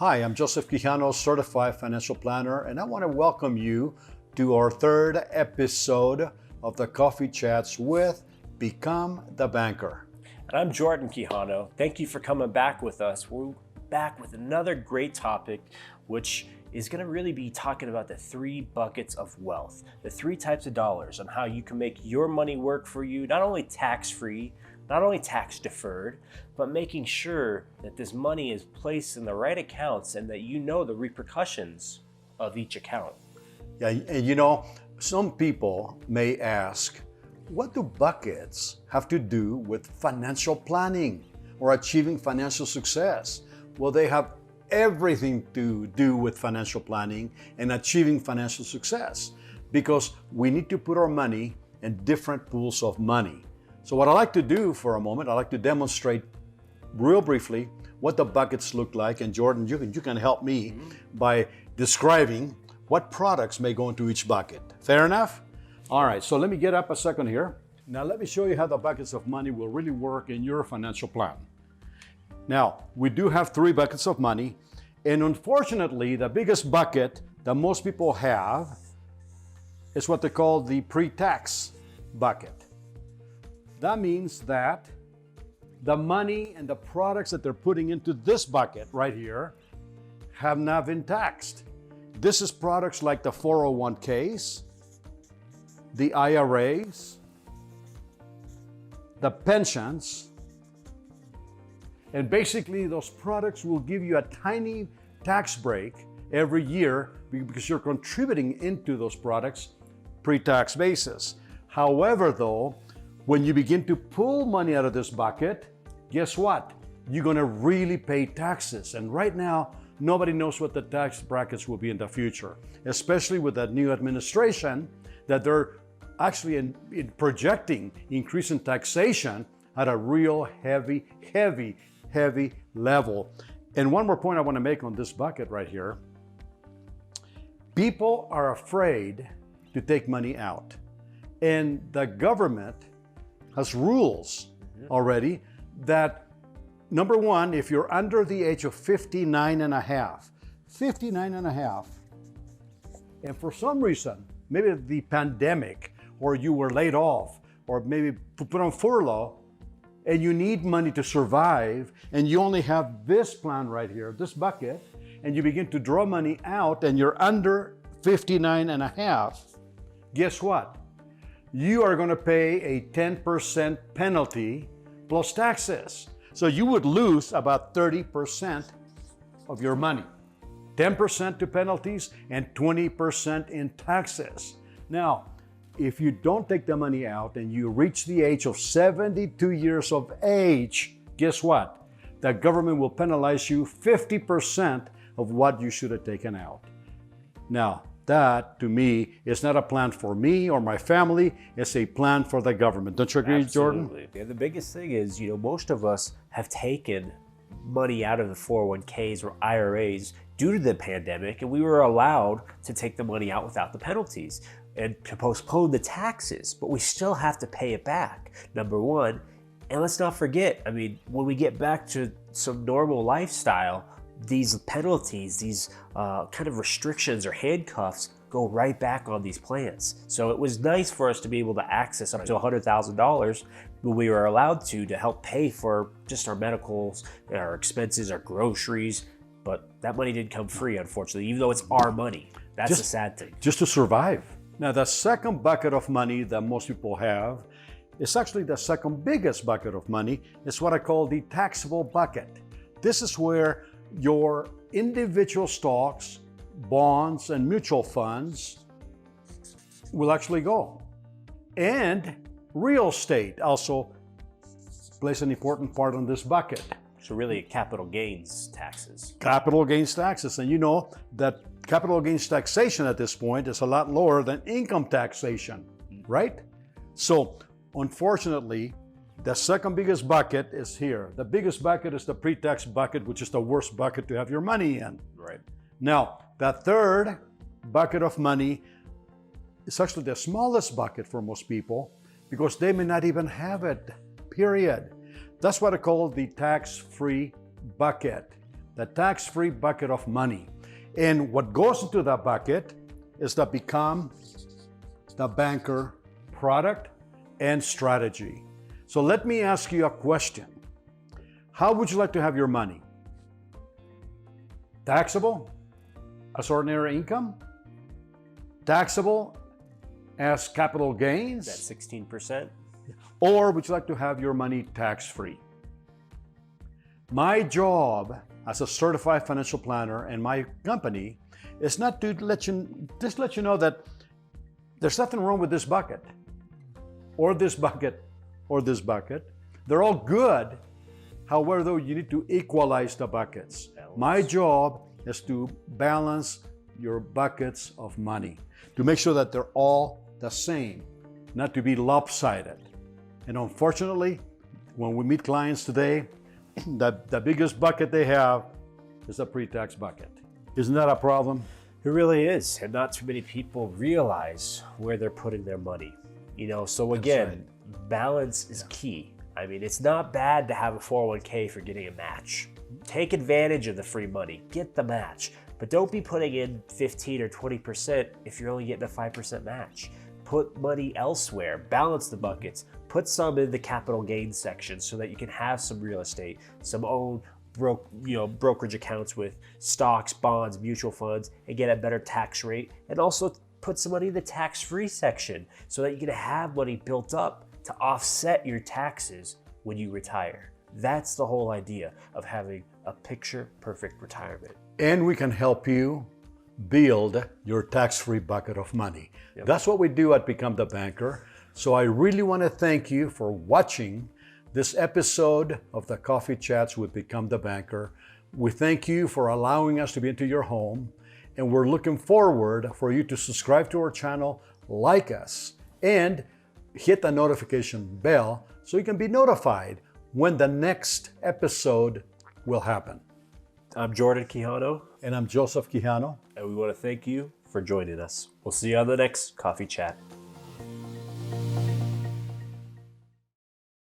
Hi, I'm Joseph Quijano, Certified Financial Planner, and I want to welcome you to our third episode of the Coffee Chats with Become the Banker. And I'm Jordan Quijano. Thank you for coming back with us. We're back with another great topic, which is going to really be talking about the three buckets of wealth, the three types of dollars, and how you can make your money work for you, not only tax-free, not only tax deferred, but making sure that this money is placed in the right accounts and that you know the repercussions of each account. Yeah, and you know, some people may ask, what do buckets have to do with financial planning or achieving financial success? Well, they have everything to do with financial planning and achieving financial success, because we need to put our money in different pools of money. So what I like to do for a moment, I like to demonstrate real briefly what the buckets look like. And Jordan, you can help me by describing what products may go into each bucket. Fair enough? All right, so let me get up a second here. Now let me show you how the buckets of money will really work in your financial plan. Now, we do have three buckets of money, and unfortunately, the biggest bucket that most people have is what they call the pre-tax bucket. That means that the money and the products that they're putting into this bucket right here have not been taxed. This is products like the 401ks, the IRAs, the pensions, and basically those products will give you a tiny tax break every year because you're contributing into those products pre-tax basis. However, though, when you begin to pull money out of this bucket, guess what? You're going to really pay taxes. And right now, nobody knows what the tax brackets will be in the future, especially with that new administration that they're actually in projecting increase in taxation at a real heavy level. And one more point I want to make on this bucket right here. People are afraid to take money out. And the government has rules already that, number one, if you're under the age of 59 and a half, and for some reason, maybe the pandemic, or you were laid off, or maybe put on furlough, and you need money to survive, and you only have this plan right here, this bucket, and you begin to draw money out, and you're under 59 and a half, guess what? You are going to pay a 10% penalty plus taxes. So you would lose about 30% of your money. 10% to penalties and 20% in taxes. Now, if you don't take the money out and you reach the age of 72 years of age, guess what? The government will penalize you 50% of what you should have taken out. Now, that, to me, is not a plan for me or my family. It's a plan for the government. Don't you agree, Absolutely. Jordan? And the biggest thing is, most of us have taken money out of the 401ks or IRAs due to the pandemic, and we were allowed to take the money out without the penalties and to postpone the taxes, but we still have to pay it back, number one. And let's not forget, when we get back to some normal lifestyle, these penalties, these kind of restrictions or handcuffs go right back on these plans. So it was nice for us to be able to access up to $100,000 when we were allowed to help pay for just our medicals, our expenses, our groceries. But that money didn't come free, unfortunately, even though it's our money. That's the sad thing. Just to survive. Now, the second bucket of money that most people have is actually the second biggest bucket of money. It's what I call the taxable bucket. This is where your individual stocks, bonds, and mutual funds will actually go. And real estate also plays an important part in this bucket. So really capital gains taxes. Capital gains taxes. And you know that capital gains taxation at this point is a lot lower than income taxation, right? So unfortunately, the second biggest bucket is here. The biggest bucket is the pre-tax bucket, which is the worst bucket to have your money in. Right. Now, the third bucket of money is actually the smallest bucket for most people because they may not even have it, period. That's what I call the tax-free bucket. the tax-free bucket of money. And what goes into that bucket is to become the banker product and strategy. So let me ask you a question. How would you like to have your money? Taxable as ordinary income? Taxable as capital gains? That's 16%. Or would you like to have your money tax-free? My job as a certified financial planner and my company is not to let you know that there's nothing wrong with this bucket or this bucket or this bucket. They're all good. However, though, you need to equalize the buckets. My job is to balance your buckets of money, to make sure that they're all the same, not to be lopsided. And unfortunately, when we meet clients today, the biggest bucket they have is a pre-tax bucket. Isn't that a problem? It really is. And not too many people realize where they're putting their money. So again, balance is key. I mean, it's not bad to have a 401k for getting a match. Take advantage of the free money, get the match, but don't be putting in 15 or 20% if you're only getting a 5% match. Put money elsewhere, balance the buckets, put some in the capital gains section so that you can have some real estate, some own brokerage accounts with stocks, bonds, mutual funds, and get a better tax rate. And also put some money in the tax-free section so that you can have money built up to offset your taxes when you retire. That's the whole idea of having a picture-perfect retirement. And we can help you build your tax-free bucket of money. Yep. That's what we do at Become the Banker. So I really want to thank you for watching this episode of the Coffee Chats with Become the Banker. We thank you for allowing us to be into your home, and we're looking forward for you to subscribe to our channel, like us, and hit the notification bell so you can be notified when the next episode will happen. I'm Jordan Quijano. And I'm Joseph Quijano. And we want to thank you for joining us. We'll see you on the next Coffee Chat.